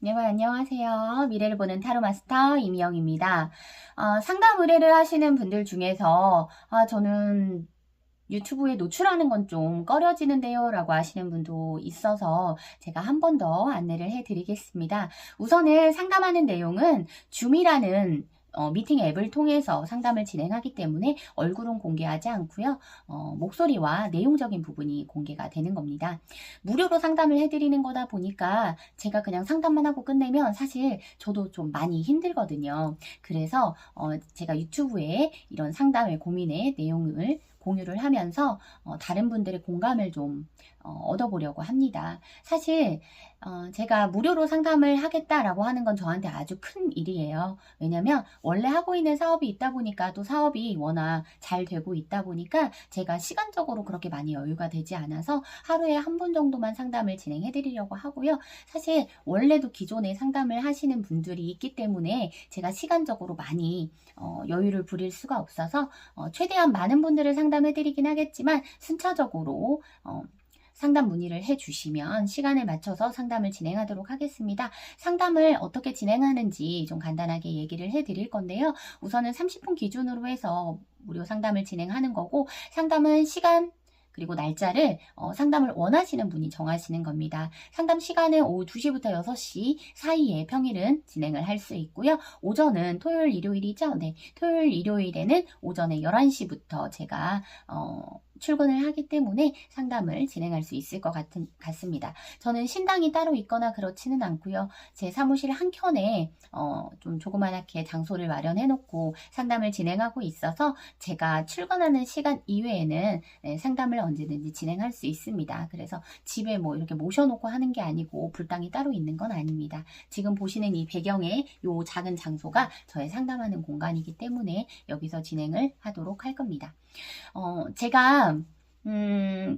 네, 안녕하세요. 미래를 보는 타로 마스터 이미영입니다. 상담 의뢰를 하시는 분들 중에서 저는 유튜브에 노출하는 건 좀 꺼려지는데요 라고 하시는 분도 있어서 제가 한 번 더 안내를 해드리겠습니다. 우선은 상담하는 내용은 줌이라는 미팅 앱을 통해서 상담을 진행하기 때문에 얼굴은 공개하지 않고요. 목소리와 내용적인 부분이 공개가 되는 겁니다. 무료로 상담을 해드리는 거다 보니까 제가 그냥 상담만 하고 끝내면 사실 저도 좀 많이 힘들거든요. 그래서 제가 유튜브에 이런 상담의 고민의 내용을 공유를 하면서 다른 분들의 공감을 좀 얻어보려고 합니다. 사실 제가 무료로 상담을 하겠다라고 하는 건 저한테 아주 큰 일이에요. 왜냐면 원래 하고 있는 사업이 있다 보니까 또 사업이 워낙 잘 되고 있다 보니까 제가 시간적으로 그렇게 많이 여유가 되지 않아서 하루에 한 번 정도만 상담을 진행해 드리려고 하고요. 사실 원래도 기존에 상담을 하시는 분들이 있기 때문에 제가 시간적으로 많이 여유를 부릴 수가 없어서 최대한 많은 분들을 상담해 드리긴 하겠지만 순차적으로 상담 문의를 해주시면 시간을 맞춰서 상담을 진행하도록 하겠습니다. 상담을 어떻게 진행하는지 좀 간단하게 얘기를 해드릴 건데요. 우선은 30분 기준으로 해서 무료 상담을 진행하는 거고, 상담은 시간 그리고 날짜를 상담을 원하시는 분이 정하시는 겁니다. 상담 시간은 오후 2시부터 6시 사이에 평일은 진행을 할 수 있고요. 오전은 토요일, 일요일이죠. 네, 토요일, 일요일에는 오전에 11시부터 제가 출근을 하기 때문에 상담을 진행할 수 있을 것 같습니다. 저는 신당이 따로 있거나 그렇지는 않고요. 제 사무실 한켠에 좀 조그맣게 장소를 마련해 놓고 상담을 진행하고 있어서 제가 출근하는 시간 이외에는 상담을 언제든지 진행할 수 있습니다. 그래서 집에 뭐 이렇게 모셔놓고 하는 게 아니고 불당이 따로 있는 건 아닙니다. 지금 보시는 이 배경에 요 작은 장소가 저의 상담하는 공간이기 때문에 여기서 진행을 하도록 할 겁니다. 제가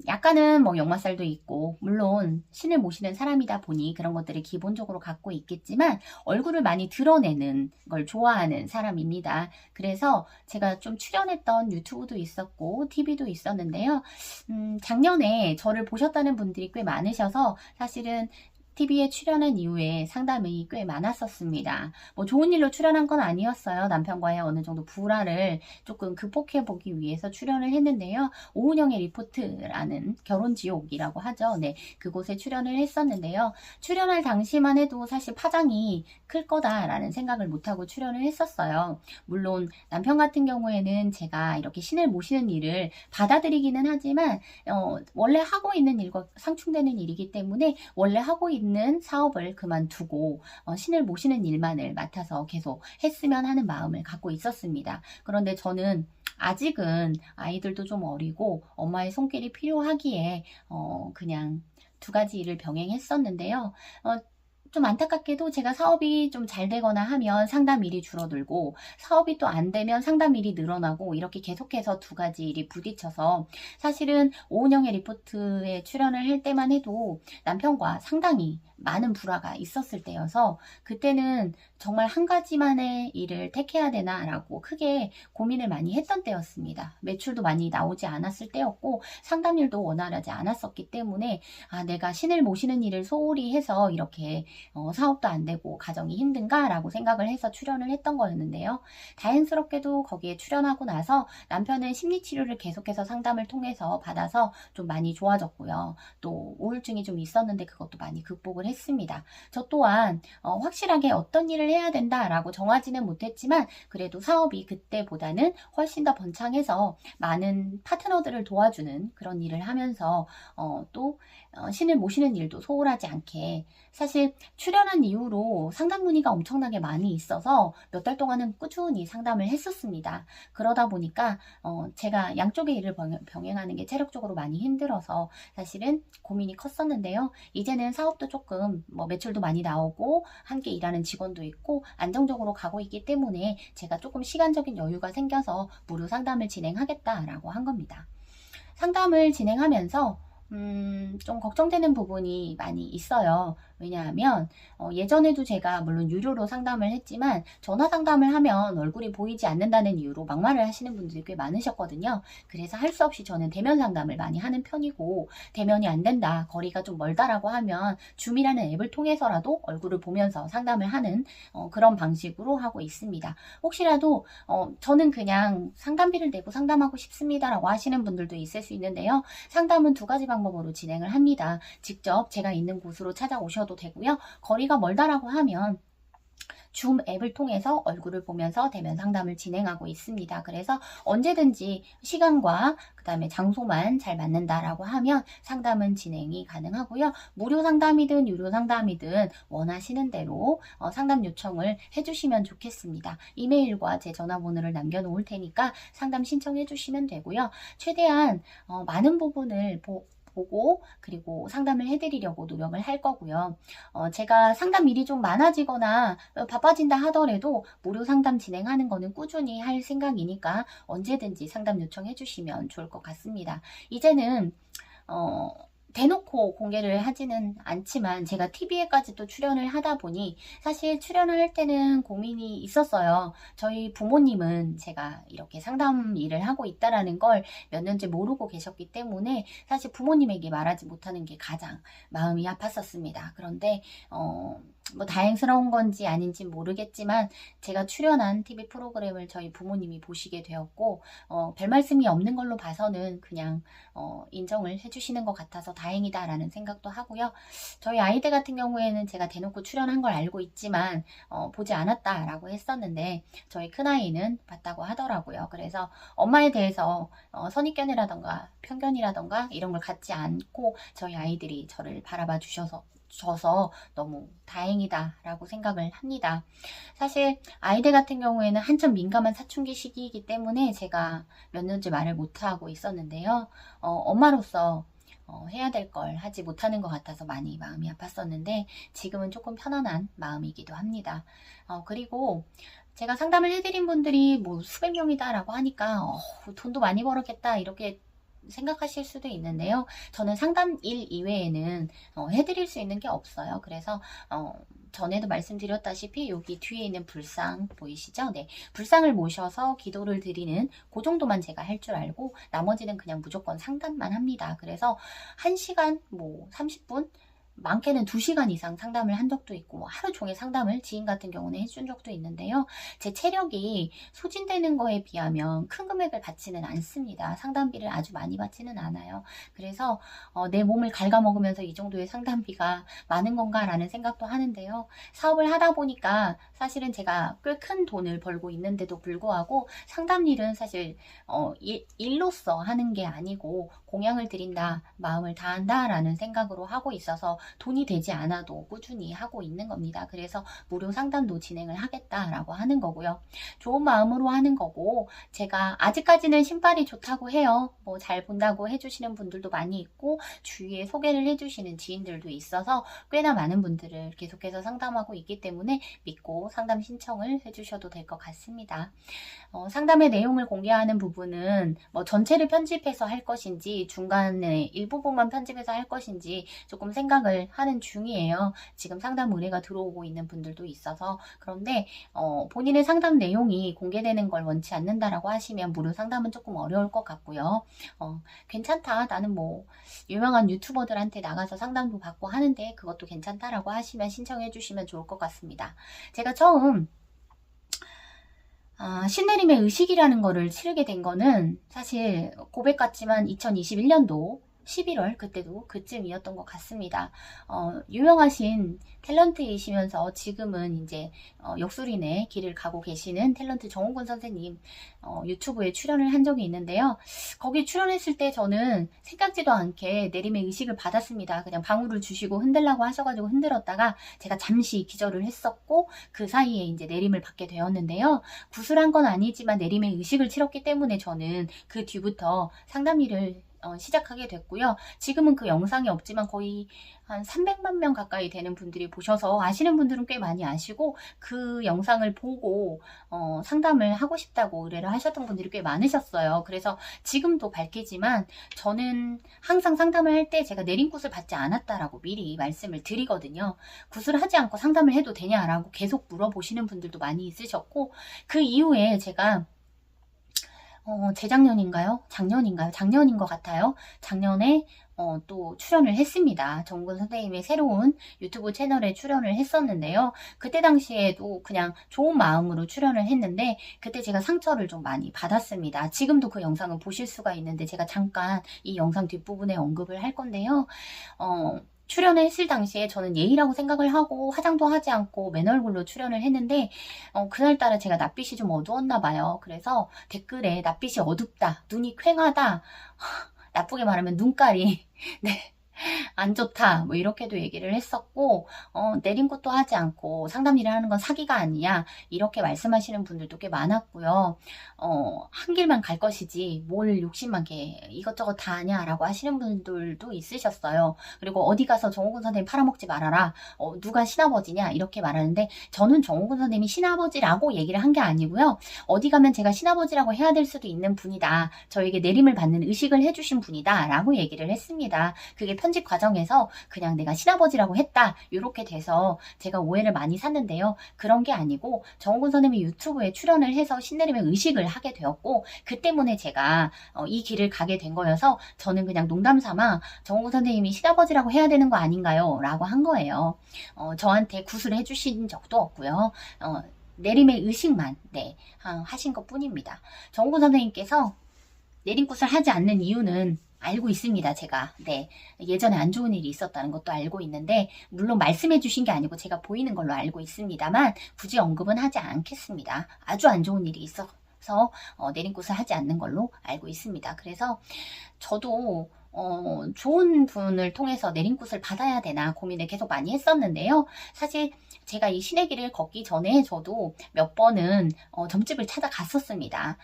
약간은 뭐 역마살도 있고 물론 신을 모시는 사람이다 보니 그런 것들을 기본적으로 갖고 있겠지만 얼굴을 많이 드러내는 걸 좋아하는 사람입니다. 그래서 제가 좀 출연했던 유튜브도 있었고 TV도 있었는데요. 작년에 저를 보셨다는 분들이 꽤 많으셔서 사실은 TV에 출연한 이후에 상담이 꽤 많았었습니다. 뭐 좋은 일로 출연한 건 아니었어요. 남편과의 어느 정도 불화를 조금 극복해 보기 위해서 출연을 했는데요. 오은영의 리포트라는 결혼지옥이라고 하죠. 네, 그곳에 출연을 했었는데요. 출연할 당시만 해도 사실 파장이 클 거다라는 생각을 못하고 출연을 했었어요. 물론 남편 같은 경우에는 제가 이렇게 신을 모시는 일을 받아들이기는 하지만 원래 하고 있는 일과 상충되는 일이기 때문에 원래 하고 있는 사업을 그만두고 신을 모시는 일만을 맡아서 계속 했으면 하는 마음을 갖고 있었습니다. 그런데 저는 아직은 아이들도 좀 어리고 엄마의 손길이 필요하기에 그냥 두 가지 일을 병행했었는데요. 좀 안타깝게도 제가 사업이 좀 잘 되거나 하면 상담 일이 줄어들고 사업이 또 안 되면 상담 일이 늘어나고 이렇게 계속해서 두 가지 일이 부딪혀서 사실은 오은영의 리포트에 출연을 할 때만 해도 남편과 상당히 많은 불화가 있었을 때여서 그때는 정말 한 가지만의 일을 택해야 되나라고 크게 고민을 많이 했던 때였습니다. 매출도 많이 나오지 않았을 때였고 상담률도 원활하지 않았었기 때문에 내가 신을 모시는 일을 소홀히 해서 이렇게 사업도 안 되고 가정이 힘든가라고 생각을 해서 출연을 했던 거였는데요. 다행스럽게도 거기에 출연하고 나서 남편은 심리치료를 계속해서 상담을 통해서 받아서 좀 많이 좋아졌고요. 또 우울증이 좀 있었는데 그것도 많이 극복을 했습니다. 저 또한 확실하게 어떤 일을 해야 된다라고 정하지는 못했지만 그래도 사업이 그때보다는 훨씬 더 번창해서 많은 파트너들을 도와주는 그런 일을 하면서 또 신을 모시는 일도 소홀하지 않게 사실 출연한 이후로 상담 문의가 엄청나게 많이 있어서 몇 달 동안은 꾸준히 상담을 했었습니다. 그러다 보니까 제가 양쪽의 일을 병행하는 게 체력적으로 많이 힘들어서 사실은 고민이 컸었는데요. 이제는 사업도 조금 뭐 매출도 많이 나오고 함께 일하는 직원도 있고 안정적으로 가고 있기 때문에 제가 조금 시간적인 여유가 생겨서 무료 상담을 진행하겠다라고 한 겁니다. 상담을 진행하면서 좀 걱정되는 부분이 많이 있어요. 왜냐하면 예전에도 제가 물론 유료로 상담을 했지만 전화 상담을 하면 얼굴이 보이지 않는다는 이유로 막말을 하시는 분들이 꽤 많으셨거든요. 그래서 할 수 없이 저는 대면 상담을 많이 하는 편이고, 대면이 안 된다, 거리가 좀 멀다라고 하면 줌이라는 앱을 통해서라도 얼굴을 보면서 상담을 하는 그런 방식으로 하고 있습니다. 혹시라도 저는 그냥 상담비를 내고 상담하고 싶습니다라고 하시는 분들도 있을 수 있는데요. 상담은 두 가지 방법으로 진행을 합니다. 직접 제가 있는 곳으로 찾아오셔도 되고요. 거리가 멀다라고 하면 줌 앱을 통해서 얼굴을 보면서 대면 상담을 진행하고 있습니다. 그래서 언제든지 시간과 그 다음에 장소만 잘 맞는다라고 하면 상담은 진행이 가능하고요. 무료 상담이든 유료 상담이든 원하시는 대로 상담 요청을 해주시면 좋겠습니다. 이메일과 제 전화번호를 남겨놓을 테니까 상담 신청해 주시면 되고요. 최대한 많은 부분을 보고 그리고 상담을 해드리려고 노력을 할 거고요. 제가 상담 일이 좀 많아지거나 바빠진다 하더라도 무료 상담 진행하는 거는 꾸준히 할 생각이니까 언제든지 상담 요청해 주시면 좋을 것 같습니다. 이제는 대놓고 공개를 하지는 않지만 제가 TV에까지도 출연을 하다 보니 사실 출연을 할 때는 고민이 있었어요. 저희 부모님은 제가 이렇게 상담 일을 하고 있다라는 걸 몇 년째 모르고 계셨기 때문에 사실 부모님에게 말하지 못하는 게 가장 마음이 아팠었습니다. 그런데 뭐 다행스러운 건지 아닌지 모르겠지만 제가 출연한 TV 프로그램을 저희 부모님이 보시게 되었고 별 말씀이 없는 걸로 봐서는 그냥 인정을 해주시는 것 같아서 다행이다라는 생각도 하고요. 저희 아이들 같은 경우에는 제가 대놓고 출연한 걸 알고 있지만 보지 않았다라고 했었는데 저희 큰아이는 봤다고 하더라고요. 그래서 엄마에 대해서 선입견이라던가 편견이라던가 이런 걸 갖지 않고 저희 아이들이 저를 바라봐 주셔서 너무 다행이다라고 생각을 합니다. 사실 아이들 같은 경우에는 한참 민감한 사춘기 시기이기 때문에 제가 몇 년째 말을 못하고 있었는데요. 엄마로서 해야 될 걸 하지 못하는 것 같아서 많이 마음이 아팠었는데 지금은 조금 편안한 마음이기도 합니다. 그리고 제가 상담을 해드린 분들이 뭐 수백 명이다라고 하니까 돈도 많이 벌었겠다 이렇게 생각하실 수도 있는데요. 저는 상담 일 이외에는 해드릴 수 있는 게 없어요. 그래서 전에도 말씀드렸다시피 여기 뒤에 있는 불상 보이시죠? 네, 불상을 모셔서 기도를 드리는 그 정도만 제가 할 줄 알고 나머지는 그냥 무조건 상담만 합니다. 그래서 1시간 뭐 30분 많게는 2시간 이상 상담을 한 적도 있고 하루 종일 상담을 지인 같은 경우는 해준 적도 있는데요. 제 체력이 소진되는 거에 비하면 큰 금액을 받지는 않습니다. 상담비를 아주 많이 받지는 않아요. 그래서 내 몸을 갉아먹으면서 이 정도의 상담비가 많은 건가라는 생각도 하는데요. 사업을 하다 보니까 사실은 제가 꽤 큰 돈을 벌고 있는데도 불구하고 상담 일은 사실 일로서 하는 게 아니고 공양을 드린다, 마음을 다한다라는 생각으로 하고 있어서 돈이 되지 않아도 꾸준히 하고 있는 겁니다. 그래서 무료 상담도 진행을 하겠다라고 하는 거고요. 좋은 마음으로 하는 거고 제가 아직까지는 신발이 좋다고 해요. 뭐 잘 본다고 해주시는 분들도 많이 있고 주위에 소개를 해주시는 지인들도 있어서 꽤나 많은 분들을 계속해서 상담하고 있기 때문에 믿고 상담 신청을 해주셔도 될 것 같습니다. 상담의 내용을 공개하는 부분은 뭐 전체를 편집해서 할 것인지 중간에 일부분만 편집해서 할 것인지 조금 생각을 하는 중이에요. 지금 상담 의뢰가 들어오고 있는 분들도 있어서. 그런데 본인의 상담 내용이 공개되는 걸 원치 않는다라고 하시면 무료 상담은 조금 어려울 것 같고요. 괜찮다, 나는 뭐 유명한 유튜버들한테 나가서 상담도 받고 하는데 그것도 괜찮다라고 하시면 신청해 주시면 좋을 것 같습니다. 제가 처음 신내림의 의식이라는 거를 치르게 된 거는 사실 고백 같지만 2021년도 11월 그때도 그쯤이었던 것 같습니다. 유명하신 탤런트이시면서 지금은 이제 역술인의 길을 가고 계시는 탤런트 정홍근 선생님 유튜브에 출연을 한 적이 있는데요. 거기 출연했을 때 저는 생각지도 않게 내림의 의식을 받았습니다. 그냥 방울을 주시고 흔들라고 하셔가지고 흔들었다가 제가 잠시 기절을 했었고 그 사이에 이제 내림을 받게 되었는데요. 구술한 건 아니지만 내림의 의식을 치렀기 때문에 저는 그 뒤부터 상담 일을 시작하게 됐고요. 지금은 그 영상이 없지만 거의 한 300만 명 가까이 되는 분들이 보셔서 아시는 분들은 꽤 많이 아시고 그 영상을 보고 상담을 하고 싶다고 의뢰를 하셨던 분들이 꽤 많으셨어요. 그래서 지금도 밝히지만 저는 항상 상담을 할 때 제가 내림굿을 받지 않았다라고 미리 말씀을 드리거든요. 굿을 하지 않고 상담을 해도 되냐라고 계속 물어보시는 분들도 많이 있으셨고 그 이후에 제가 재작년인가요? 작년인가요? 작년인 것 같아요. 작년에 또 출연을 했습니다. 정근 선생님의 새로운 유튜브 채널에 출연을 했었는데요. 그때 당시에도 그냥 좋은 마음으로 출연을 했는데 그때 제가 상처를 좀 많이 받았습니다. 지금도 그 영상은 보실 수가 있는데 제가 잠깐 이 영상 뒷부분에 언급을 할 건데요. 출연했을 당시에 저는 예의라고 생각을 하고 화장도 하지 않고 맨 얼굴로 출연을 했는데 그날따라 제가 낯빛이 좀 어두웠나 봐요. 그래서 댓글에 낯빛이 어둡다, 눈이 퀭하다, 나쁘게 말하면 눈깔이 네, 안 좋다 뭐 이렇게도 얘기를 했었고 내림굿도 하지 않고 상담 일을 하는 건 사기가 아니야 이렇게 말씀하시는 분들도 꽤 많았고요. 한 길만 갈 것이지 뭘 욕심 많게 이것저것 다 아냐 라고 하시는 분들도 있으셨어요. 그리고 어디 가서 정호근 선생님 팔아먹지 말아라, 누가 신아버지냐 이렇게 말하는데 저는 정호근 선생님이 신아버지라고 얘기를 한 게 아니고요. 어디 가면 제가 신아버지라고 해야 될 수도 있는 분이다, 저에게 내림을 받는 의식을 해주신 분이다 라고 얘기를 했습니다. 그게 편집 과정에서 그냥 내가 신아버지라고 했다 이렇게 돼서 제가 오해를 많이 샀는데요. 그런 게 아니고 정호근 선생님이 유튜브에 출연을 해서 신내림의 의식을 하게 되었고 그 때문에 제가 이 길을 가게 된 거여서 저는 그냥 농담 삼아 정호근 선생님이 신아버지라고 해야 되는 거 아닌가요? 라고 한 거예요. 저한테 굿을 해주신 적도 없고요. 내림의 의식만 하신 것 뿐입니다. 정호근 선생님께서 내림굿을 하지 않는 이유는 알고 있습니다. 제가 예전에 안 좋은 일이 있었다는 것도 알고 있는데 물론 말씀해 주신 게 아니고 제가 보이는 걸로 알고 있습니다만 굳이 언급은 하지 않겠습니다. 아주 안 좋은 일이 있어서 내림굿을 하지 않는 걸로 알고 있습니다. 그래서 저도 좋은 분을 통해서 내림굿을 받아야 되나 고민을 계속 많이 했었는데요. 사실 제가 이 신의 길을 걷기 전에 저도 몇 번은 점집을 찾아갔었습니다.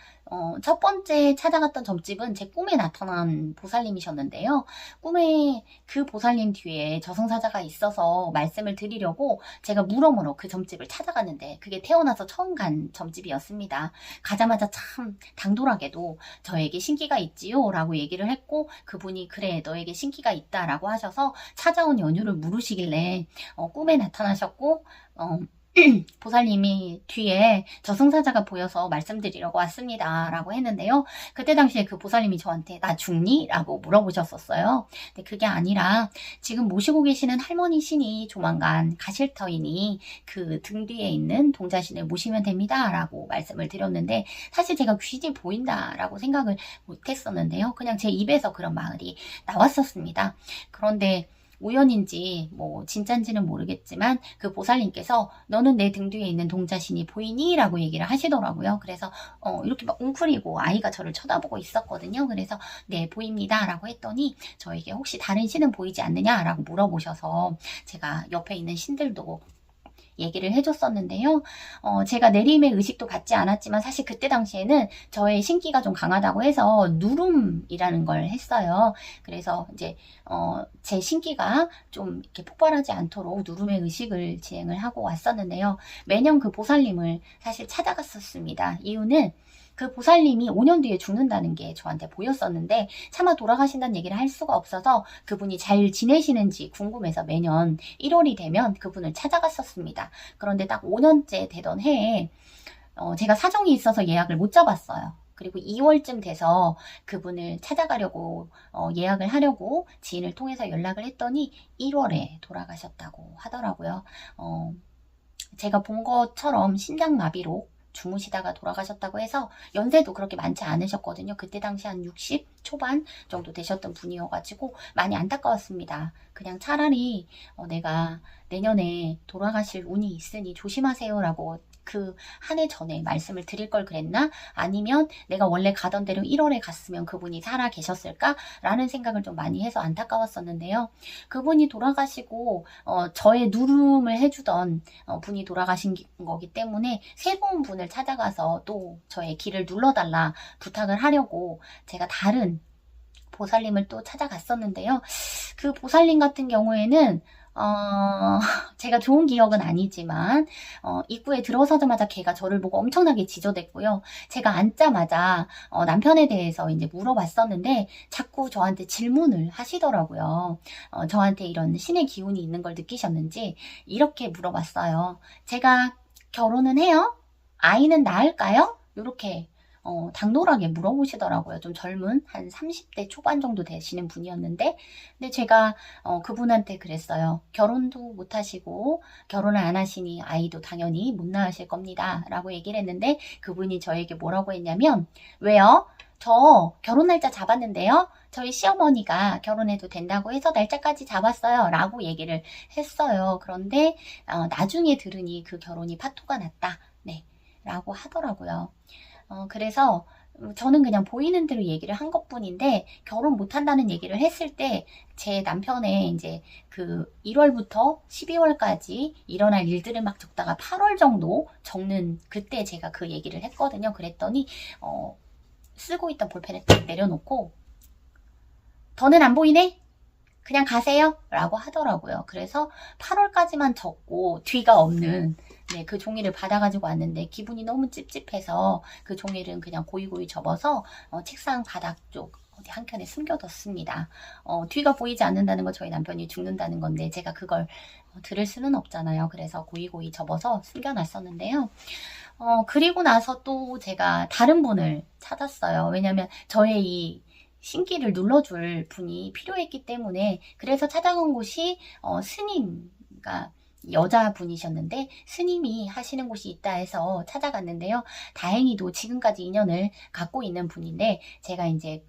첫 번째 찾아갔던 점집은 제 꿈에 나타난 보살님이셨는데요. 꿈에 그 보살님 뒤에 저승사자가 있어서 말씀을 드리려고 제가 물어물어 그 점집을 찾아갔는데 그게 태어나서 처음 간 점집이었습니다. 가자마자 참 당돌하게도 저에게 신기가 있지요 라고 얘기를 했고 그분이 그래 너에게 신기가 있다라고 하셔서 찾아온 연유를 물으시길래 꿈에 나타나셨고 보살님이 뒤에 저승사자가 보여서 말씀드리려고 왔습니다 라고 했는데요. 그때 당시에 그 보살님이 저한테 나 죽니? 라고 물어보셨었어요. 근데 그게 아니라 지금 모시고 계시는 할머니 신이 조만간 가실 터이니 그 등 뒤에 있는 동자신을 모시면 됩니다 라고 말씀을 드렸는데 사실 제가 귀신이 보인다 라고 생각을 못했었는데요. 그냥 제 입에서 그런 말이 나왔었습니다. 그런데 우연인지 뭐 진짠지는 모르겠지만 그 보살님께서 너는 내 등 뒤에 있는 동자신이 보이니? 라고 얘기를 하시더라고요. 그래서 이렇게 막 웅크리고 아이가 저를 쳐다보고 있었거든요. 그래서 네 보입니다 라고 했더니 저에게 혹시 다른 신은 보이지 않느냐 라고 물어보셔서 제가 옆에 있는 신들도 얘기를 해줬었는데요. 제가 내림의 의식도 받지 않았지만 사실 그때 당시에는 저의 신기가 좀 강하다고 해서 누름이라는 걸 했어요. 그래서 이제 제 신기가 좀 이렇게 폭발하지 않도록 누름의 의식을 진행을 하고 왔었는데요. 매년 그 보살님을 사실 찾아갔었습니다. 이유는 그 보살님이 5년 뒤에 죽는다는 게 저한테 보였었는데 차마 돌아가신다는 얘기를 할 수가 없어서 그분이 잘 지내시는지 궁금해서 매년 1월이 되면 그분을 찾아갔었습니다. 그런데 딱 5년째 되던 해에 제가 사정이 있어서 예약을 못 잡았어요. 그리고 2월쯤 돼서 그분을 찾아가려고 예약을 하려고 지인을 통해서 연락을 했더니 1월에 돌아가셨다고 하더라고요. 제가 본 것처럼 심장마비로 주무시다가 돌아가셨다고 해서 연세도 그렇게 많지 않으셨거든요. 그때 당시 한 60 초반 정도 되셨던 분이어가지고 많이 안타까웠습니다. 그냥 차라리 내가 내년에 돌아가실 운이 있으니 조심하세요 라고 그 한 해 전에 말씀을 드릴 걸 그랬나? 아니면 내가 원래 가던 대로 1월에 갔으면 그분이 살아 계셨을까? 라는 생각을 좀 많이 해서 안타까웠었는데요. 그분이 돌아가시고 저의 누름을 해주던 분이 돌아가신 거기 때문에 새로운 분을 찾아가서 또 저의 길을 눌러달라 부탁을 하려고 제가 다른 보살님을 또 찾아갔었는데요. 그 보살님 같은 경우에는 제가 좋은 기억은 아니지만 입구에 들어서자마자 걔가 저를 보고 엄청나게 지저댔고요. 제가 앉자마자 남편에 대해서 이제 물어봤었는데 자꾸 저한테 질문을 하시더라고요. 저한테 이런 신의 기운이 있는 걸 느끼셨는지 이렇게 물어봤어요. 제가 결혼은 해요? 아이는 낳을까요? 이렇게 당돌하게 물어보시더라고요. 좀 젊은 한 30대 초반 정도 되시는 분이었는데 근데 제가 그분한테 그랬어요. 결혼도 못 하시고 결혼을 안 하시니 아이도 당연히 못 낳으실 겁니다. 라고 얘기를 했는데 그분이 저에게 뭐라고 했냐면 왜요? 저 결혼 날짜 잡았는데요. 저희 시어머니가 결혼해도 된다고 해서 날짜까지 잡았어요. 라고 얘기를 했어요. 그런데 나중에 들으니 그 결혼이 파토가 났다. 네, 라고 하더라고요. 그래서 저는 그냥 보이는 대로 얘기를 한 것뿐인데 결혼 못 한다는 얘기를 했을 때 제 남편의 이제 그 1월부터 12월까지 일어날 일들을 막 적다가 8월 정도 적는 그때 제가 그 얘기를 했거든요. 그랬더니 쓰고 있던 볼펜을 딱 내려놓고 더는 안 보이네? 그냥 가세요? 라고 하더라고요. 그래서 8월까지만 적고 뒤가 없는 그 종이를 받아가지고 왔는데 기분이 너무 찝찝해서 그 종이를 그냥 고이고이 접어서 책상 바닥 쪽 어디 한켠에 숨겨뒀습니다. 뒤가 보이지 않는다는 거 저희 남편이 죽는다는 건데 제가 그걸 들을 수는 없잖아요. 그래서 고이고이 접어서 숨겨놨었는데요. 그리고 나서 또 제가 다른 분을 찾았어요. 왜냐면 저의 이 신기를 눌러줄 분이 필요했기 때문에 그래서 찾아간 곳이 스님, 그러니까 여자분이셨는데 스님이 하시는 곳이 있다 해서 찾아갔는데요. 다행히도 지금까지 인연을 갖고 있는 분인데 제가 이제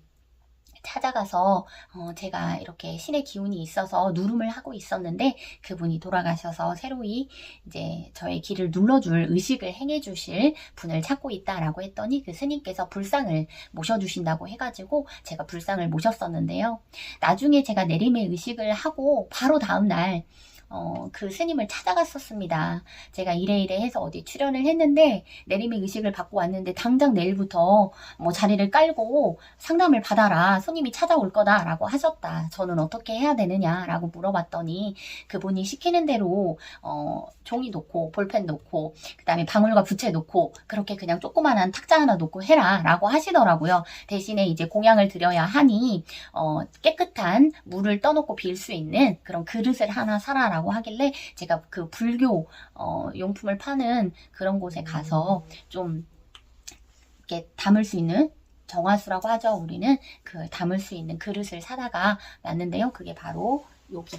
찾아가서 제가 이렇게 신의 기운이 있어서 누름을 하고 있었는데 그분이 돌아가셔서 새로이 이제 저의 길을 눌러줄 의식을 행해주실 분을 찾고 있다라고 했더니 그 스님께서 불상을 모셔주신다고 해가지고 제가 불상을 모셨었는데요. 나중에 제가 내림의 의식을 하고 바로 다음날 그 스님을 찾아갔었습니다. 제가 이래 해서 어디 출연을 했는데 내림의 의식을 받고 왔는데 당장 내일부터 뭐 자리를 깔고 상담을 받아라. 손님이 찾아올 거다라고 하셨다. 저는 어떻게 해야 되느냐라고 물어봤더니 그분이 시키는 대로 종이 놓고 볼펜 놓고 그 다음에 방울과 부채 놓고 그렇게 그냥 조그만한 탁자 하나 놓고 해라 라고 하시더라고요. 대신에 이제 공양을 드려야 하니 깨끗한 물을 떠놓고 빌 수 있는 그런 그릇을 하나 사라 라고 하길래 제가 그 불교 용품을 파는 그런 곳에 가서 좀 이렇게 담을 수 있는 정화수라고 하죠. 우리는 그 담을 수 있는 그릇을 사다가 놨는데요. 그게 바로 여기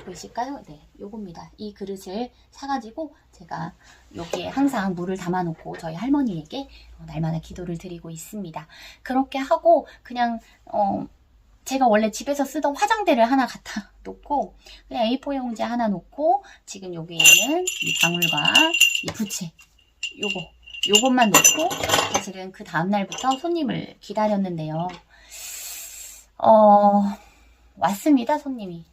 보이실까요? 네, 요겁니다. 이 그릇을 사가지고 제가 여기에 항상 물을 담아놓고 저희 할머니에게 날마다 기도를 드리고 있습니다. 그렇게 하고 그냥 제가 원래 집에서 쓰던 화장대를 하나 갖다 놓고 그냥 A4 용지 하나 놓고 지금 여기에는 이 방울과 이 부채 요것만 놓고 사실은 그 다음날부터 손님을 기다렸는데요. 왔습니다. 손님이.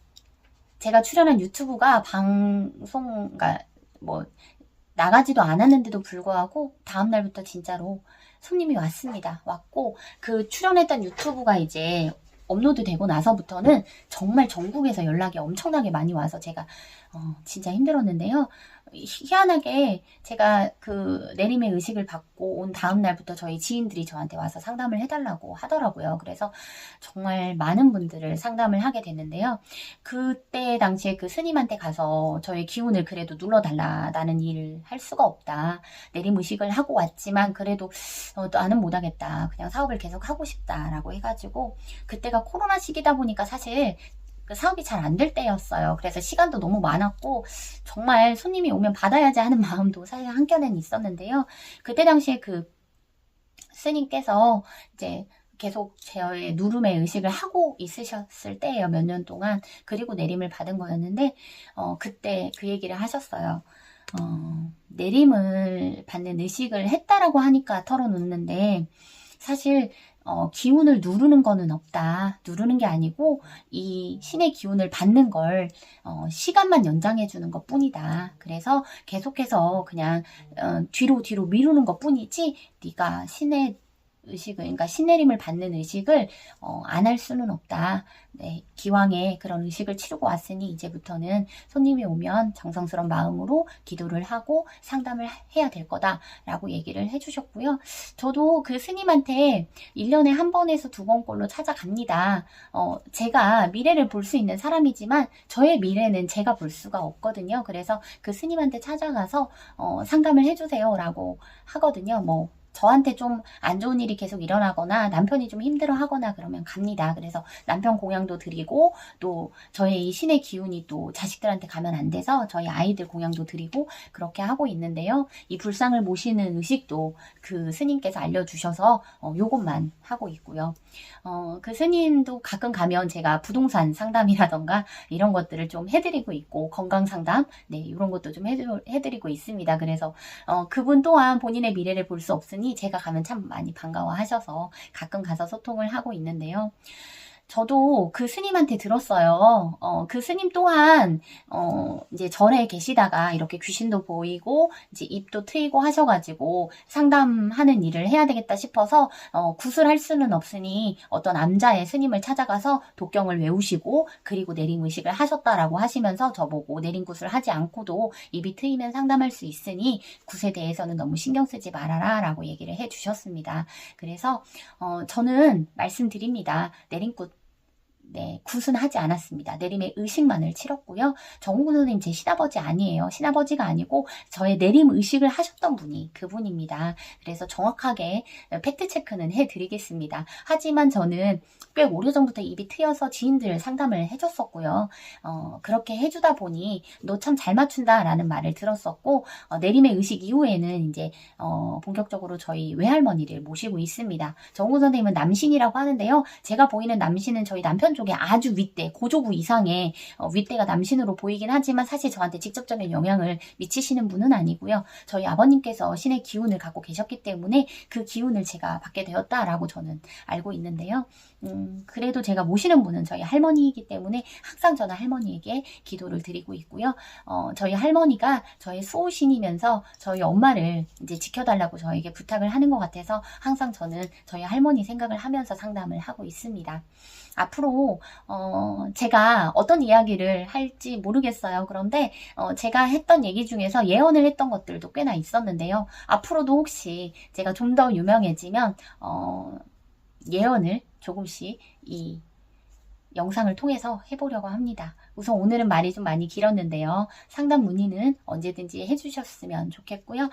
제가 출연한 유튜브가 그러니까 뭐 나가지도 않았는데도 불구하고 다음날부터 진짜로 손님이 왔습니다. 왔고 그 출연했던 유튜브가 이제 업로드 되고 나서부터는 정말 전국에서 연락이 엄청나게 많이 와서 제가 진짜 힘들었는데요. 희한하게 제가 그 내림의 의식을 받고 온 다음 날부터 저희 지인들이 저한테 와서 상담을 해달라고 하더라고요. 그래서 정말 많은 분들을 상담을 하게 됐는데요. 그때 당시에 그 스님한테 가서 저의 기운을 그래도 눌러달라는 일을 할 수가 없다. 내림 의식을 하고 왔지만 그래도 나는 못하겠다. 그냥 사업을 계속 하고 싶다라고 해가지고 그때가 코로나 시기다 보니까 사실 그 사업이 잘 안 될 때였어요. 그래서 시간도 너무 많았고 정말 손님이 오면 받아야지 하는 마음도 사실 한켠에는 있었는데요. 그때 당시에 그 스님께서 이제 계속 저의 누름의 의식을 하고 있으셨을 때예요. 몇 년 동안. 그리고 내림을 받은 거였는데 그때 그 얘기를 하셨어요. 내림을 받는 의식을 했다라고 하니까 털어놓는데 사실 기운을 누르는 거는 없다. 누르는 게 아니고 이 신의 기운을 받는 걸 시간만 연장해 주는 것 뿐이다. 그래서 계속해서 그냥 뒤로 미루는 것 뿐이지 네가 신의 의식을, 그러니까 신내림을 받는 의식을 안 할 수는 없다. 네, 기왕에 그런 의식을 치르고 왔으니 이제부터는 손님이 오면 정성스러운 마음으로 기도를 하고 상담을 해야 될 거다라고 얘기를 해주셨고요. 저도 그 스님한테 1년에 한 번에서 2번꼴로 찾아갑니다. 제가 미래를 볼 수 있는 사람이지만 저의 미래는 제가 볼 수가 없거든요. 그래서 그 스님한테 찾아가서 상담을 해주세요라고 하거든요. 뭐 저한테 좀 안 좋은 일이 계속 일어나거나 남편이 좀 힘들어 하거나 그러면 갑니다. 그래서 남편 공양도 드리고 또 저의 이 신의 기운이 또 자식들한테 가면 안 돼서 저희 아이들 공양도 드리고 그렇게 하고 있는데요. 이 불상을 모시는 의식도 그 스님께서 알려주셔서 요것만 하고 있고요. 그 스님도 가끔 가면 제가 부동산 상담이라던가 이런 것들을 좀 해드리고 있고 건강 상담 네 이런 것도 좀 해드리고 있습니다. 그래서 그분 또한 본인의 미래를 볼 수 없으니 제가 가면 참 많이 반가워하셔서 가끔 가서 소통을 하고 있는데요. 저도 그 스님한테 들었어요. 그 스님 또한, 이제 절에 계시다가 이렇게 귀신도 보이고, 이제 입도 트이고 하셔가지고 상담하는 일을 해야 되겠다 싶어서, 구슬할 수는 없으니 어떤 남자의 스님을 찾아가서 독경을 외우시고, 그리고 내림의식을 하셨다라고 하시면서 저보고 내림굿을 하지 않고도 입이 트이면 상담할 수 있으니 굿에 대해서는 너무 신경 쓰지 말아라 라고 얘기를 해 주셨습니다. 그래서, 저는 말씀드립니다. 내림굿 네, 굿은 하지 않았습니다. 내림의 의식만을 치렀고요. 정우근 선생님 제 신아버지 아니에요. 신아버지가 아니고 저의 내림 의식을 하셨던 분이 그분입니다. 그래서 정확하게 팩트체크는 해드리겠습니다. 하지만 저는 꽤 오래전부터 입이 트여서 지인들 상담을 해줬었고요. 그렇게 해주다 보니 너 참 잘 맞춘다 라는 말을 들었었고 내림의 의식 이후에는 이제 본격적으로 저희 외할머니를 모시고 있습니다. 정우근 선생님은 남신이라고 하는데요. 제가 보이는 남신은 저희 남편 쪽에 아주 윗대, 고조부 이상의 윗대가 남신으로 보이긴 하지만 사실 저한테 직접적인 영향을 미치시는 분은 아니고요. 저희 아버님께서 신의 기운을 갖고 계셨기 때문에 그 기운을 제가 받게 되었다라고 저는 알고 있는데요. 그래도 제가 모시는 분은 저희 할머니이기 때문에 항상 저는 할머니에게 기도를 드리고 있고요. 저희 할머니가 저의 수호신이면서 저희 엄마를 이제 지켜달라고 저에게 부탁을 하는 것 같아서 항상 저는 저희 할머니 생각을 하면서 상담을 하고 있습니다. 앞으로 제가 어떤 이야기를 할지 모르겠어요. 그런데 제가 했던 얘기 중에서 예언을 했던 것들도 꽤나 있었는데요. 앞으로도 혹시 제가 좀 더 유명해지면 예언을 조금씩 이 영상을 통해서 해보려고 합니다. 우선 오늘은 말이 좀 많이 길었는데요. 상담 문의는 언제든지 해주셨으면 좋겠고요.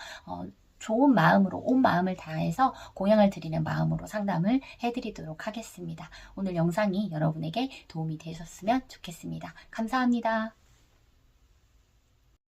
좋은 마음으로 온 마음을 다해서 공양을 드리는 마음으로 상담을 해드리도록 하겠습니다. 오늘 영상이 여러분에게 도움이 되셨으면 좋겠습니다. 감사합니다.